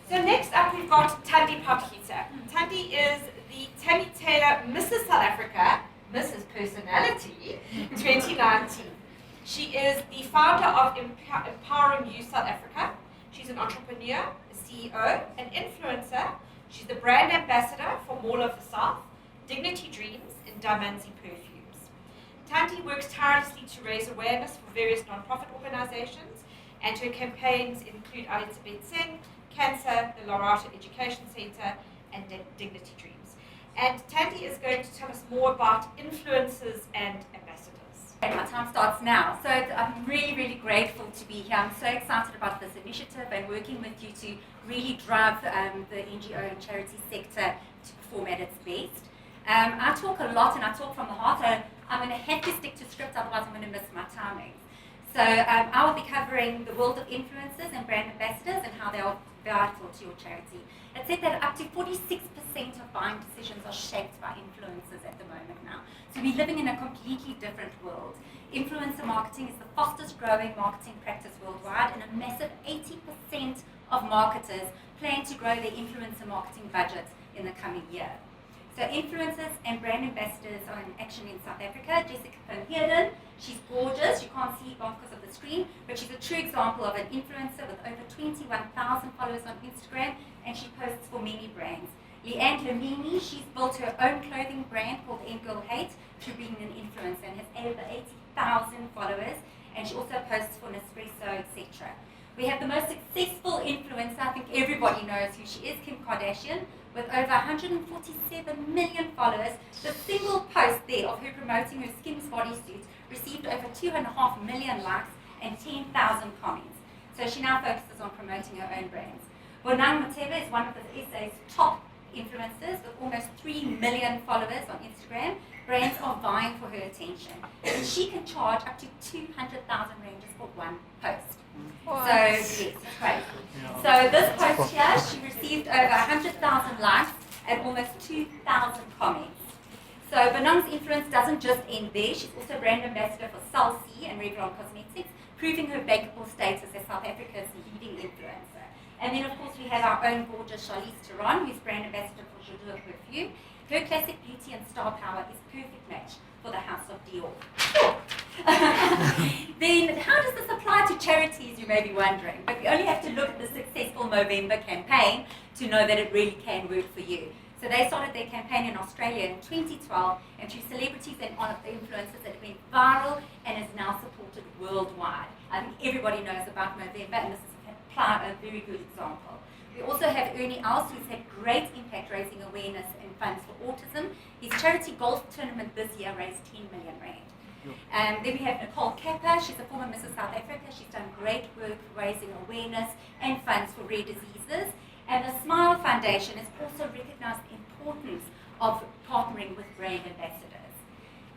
So next up we've got Tandi Potgieter. Tandi is the Tammy Taylor Mrs. South Africa, Mrs. Personality 2019. She is the founder of Empowering Youth South Africa. She's an entrepreneur, a CEO, an influencer. She's the brand ambassador for Mall of the South, Dignity Dreams, and Diamanzi Perfumes. Tandi works tirelessly to raise awareness for various non-profit organizations, and her campaigns include Ei8ht, Cancer, the Lorata Education Center, and Dignity Dreams. And Tandi is going to tell us more about influencers and ambassadors. My time starts now. So I'm really, really grateful to be here. I'm so excited about this initiative and working with you to really drive the NGO and charity sector to perform at its best. I talk a lot and I talk from the heart, so I'm going to have to stick to script, otherwise I'm going to miss my timing. So I will be covering the world of influencers and brand ambassadors and how they are vital to your charity. It's said that up to 46% of buying decisions are shaped by influencers at the moment now. So we're living in a completely different world. Influencer marketing is the fastest growing marketing practice worldwide, and a massive 80% of marketers plan to grow their influencer marketing budgets in the coming year. So influencers and brand ambassadors are in action in South Africa. Jessica van Heerden, she's gorgeous. You can't see her because of the screen, but she's a true example of an influencer with over 21,000 followers on Instagram, and she posts for many brands. Leanne Lamini, she's built her own clothing brand called Ei8ht through being an influencer and has over 80,000 followers, and she also posts for Nespresso, etc. We have the most successful influencer, I think everybody knows who she is, Kim Kardashian, with over 147 million followers. The single post there of her promoting her Skims bodysuit received over 2.5 million likes and 10,000 comments. So she now focuses on promoting her own brands. Bonang Mateba is one of the SA's top influencers with almost 3 million followers on Instagram. Brands are vying for her attention, and she can charge up to 200,000 ranges for one post. What? So yes, it's crazy. So this post here, she received over 100,000 likes and almost 2,000 comments. So Bonang's influence doesn't just end there. She's also brand ambassador for Cell C and Revlon Cosmetics, proving her bankable status as South Africa's leading influencer. And then, of course, we have our own gorgeous Charlize Theron, who's brand ambassador for Jodour Perfume. Her classic beauty and star power is perfect match for the House of Dior. Then, how does this apply to charities, you may be wondering? But we only have to look at the successful Movember campaign to know that it really can work for you. So they started their campaign in Australia in 2012, and through celebrities and influencers, it went viral and is now supported worldwide. I think everybody knows about Movember, and this is a very good example. We also have Ernie Els, who's had great impact raising awareness and funds for autism. His charity golf tournament this year raised 10 million rand. Then we have Nicole Kappa. She's a former Mrs. South Africa. She's done great work raising awareness and funds for rare diseases. And the Smile Foundation has also recognized the importance of partnering with brand ambassadors.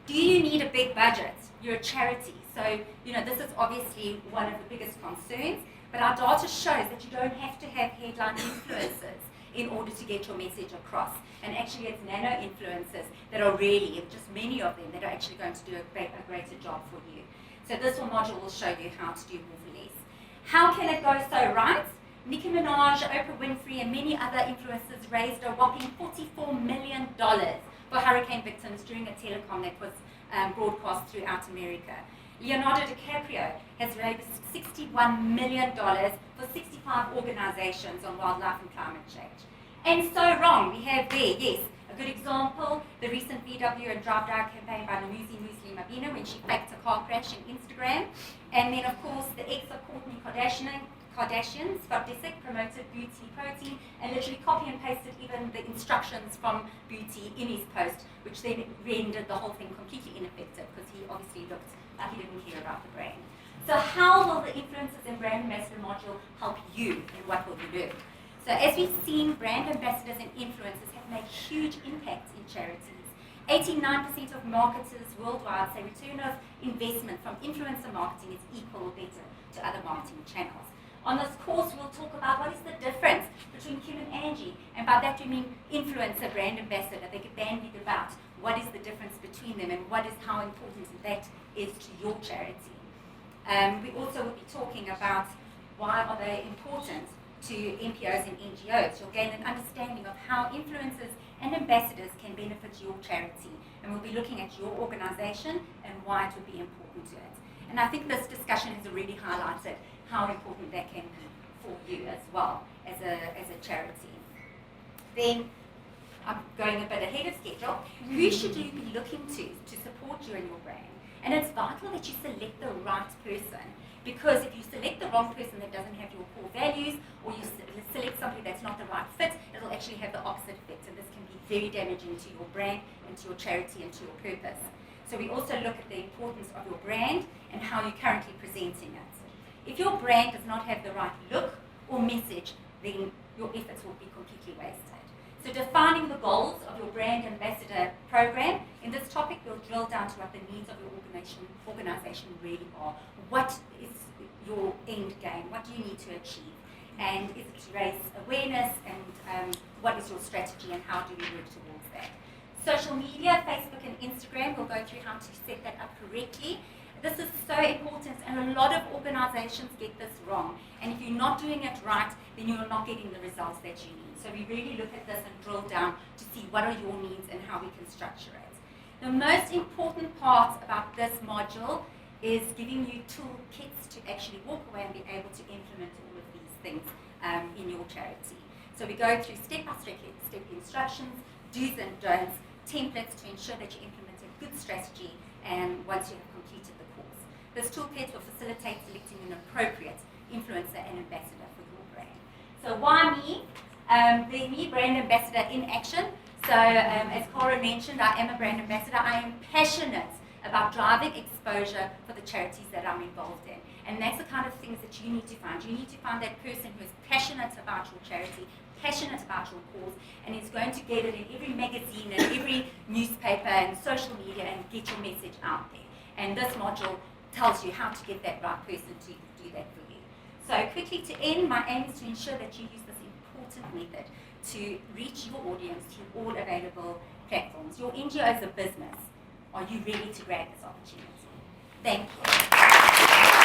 Do you need a big budget? You're a charity. So, this is obviously one of the biggest concerns. But our data shows that you don't have to have headline influencers in order to get your message across. And actually it's nano influencers that are really, just many of them, that are actually going to do a greater job for you. So this module will show you how to do more for less. How can it go so right? Nicki Minaj, Oprah Winfrey, and many other influencers raised a whopping $44 million for hurricane victims during a telecom that was broadcast throughout America. Leonardo DiCaprio has raised $61 million for 65 organizations on wildlife and climate change. And so wrong, we have there, yes, a good example, the recent VW and Drive Down campaign by Nomuzi Muslim Mabina when she faked a car crash in Instagram. And then, of course, the ex of Kourtney Kardashian, Scott Disick, promoted Beauty Protein and literally copy and pasted even the instructions from Beauty in his post, which then rendered the whole thing completely ineffective because he obviously looked like he didn't care about the brand. So how will the influencers and brand ambassador module help you, and what will you do? So as we've seen, brand ambassadors and influencers have made huge impacts in charities. 89% of marketers worldwide say return of investment from influencer marketing is equal or better to other marketing channels. On this course, we'll talk about what is the difference between Kim and Angie, and by that we mean influencer, brand ambassador. They could bandy about what is the difference between them and how important that is to your charity. We also will be talking about why are they important to NPOs and NGOs. You'll gain an understanding of how influencers and ambassadors can benefit your charity. And we'll be looking at your organization and why it would be important to it. And I think this discussion has really highlighted how important that can be for you as well as a charity. Then, I'm going a bit ahead of schedule. Who should you be looking to support you in your brand? And it's vital that you select the right person, because if you select the wrong person that doesn't have your core values, or you select somebody that's not the right fit, it'll actually have the opposite effect, and this can be very damaging to your brand and to your charity and to your purpose. So we also look at the importance of your brand and how you're currently presenting it. If your brand does not have the right look or message, then your efforts will be completely wasted. So defining the goals of your brand ambassador program, in this topic we'll drill down to what the needs of your organization really are. What is your end game? What do you need to achieve? And is it to raise awareness, and what is your strategy and how do we work towards that? Social media, Facebook and Instagram, we'll go through how to set that up correctly. This is so important, and a lot of organizations get this wrong. And if you're not doing it right, then you're not getting the results that you need. So we really look at this and drill down to see what are your needs and how we can structure it. The most important part about this module is giving you toolkits to actually walk away and be able to implement all of these things in your charity. So we go through step-by-step instructions, do's and don'ts, templates to ensure that you implement a good strategy and once you have completed the course. This toolkit will facilitate selecting an appropriate influencer and ambassador for your brand. So why me? The Me Brand Ambassador in action. So as Cara mentioned, I am a brand ambassador. I am passionate about driving exposure for the charities that I'm involved in. And that's the kind of things that you need to find. You need to find that person who is passionate about your charity, passionate about your cause, and is going to get it in every magazine and every newspaper and social media and get your message out there. And this module tells you how to get that right person to do that for you. So quickly to end, my aim is to ensure that you use this important method to reach your audience through all available platforms. Your NGO is a business. Are you ready to grab this opportunity? Thank you.